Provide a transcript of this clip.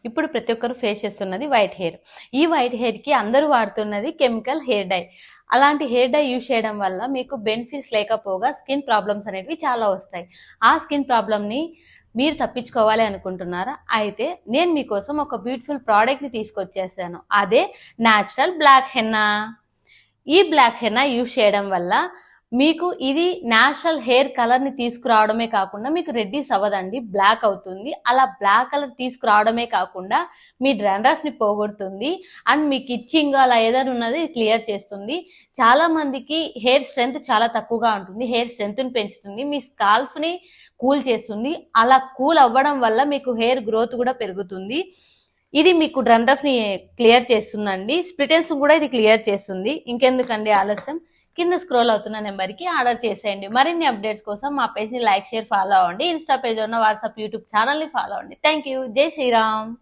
ఇప్పుడు ప్రతి ఒక్కరు ఫేస్ చేస్తున్నది వైట్ హెయిర్. ఈ వైట్ హెయిర్ కి అందరూ వాడుతున్నది కెమికల్ హెయిర్ డై. అలాంటి హెయిర్ డై యూజ్ చేయడం వల్ల మీకు బెనిఫిట్స్ లేకపోగా స్కిన్ ప్రాబ్లమ్స్ అనేవి చాలా వస్తాయి. ఆ స్కిన్ ప్రాబ్లమ్ ని మీరు తప్పించుకోవాలి అనుకుంటున్నారా? అయితే నేను మీకోసం ఒక బ్యూటిఫుల్ ప్రోడక్ట్ ని తీసుకొచ్చేసాను. అదే న్యాచురల్ బ్లాక్ హెన్నా. ఈ బ్లాక్ హెన్నా యూజ్ చేయడం వల్ల మీకు ఇది న్యాచురల్ హెయిర్ కలర్ ని తీసుకురావడమే కాకుండా మీకు రెడ్డిస్ అవ్వదండి, బ్లాక్ అవుతుంది. అలా బ్లాక్ కలర్ తీసుకురావడమే కాకుండా మీ డాండ్రఫ్ ని పోగొడుతుంది అండ్ మీకు ఇచ్చింగ్ అలా ఏదైనా ఉన్నది క్లియర్ చేస్తుంది. చాలా మందికి హెయిర్ స్ట్రెంత్ చాలా తక్కువగా ఉంటుంది, హెయిర్ స్ట్రెంత్ ని పెంచుతుంది, మీ స్కాల్ఫ్ ని కూల్ చేస్తుంది. అలా కూల్ అవ్వడం వల్ల మీకు హెయిర్ గ్రోత్ కూడా పెరుగుతుంది. ఇది మీకు డాండ్రఫ్ ని క్లియర్ చేస్తుందండి, స్ప్లిటెన్స్ కూడా ఇది క్లియర్ చేస్తుంది. ఇంకెందుకండి ఆలస్యం, కింద స్క్రోల్ అవుతున్న నెంబర్కి ఆర్డర్ చేసేయండి. మరిన్ని అప్డేట్స్ కోసం మా పేజ్ని లైక్, షేర్, ఫాలో అవ్వండి. ఇన్స్టా పేజ్ ఉన్న వాట్సాప్, యూట్యూబ్ ఛానల్ని ఫాలో అవ్వండి. Thank you. జై శ్రీరామ్.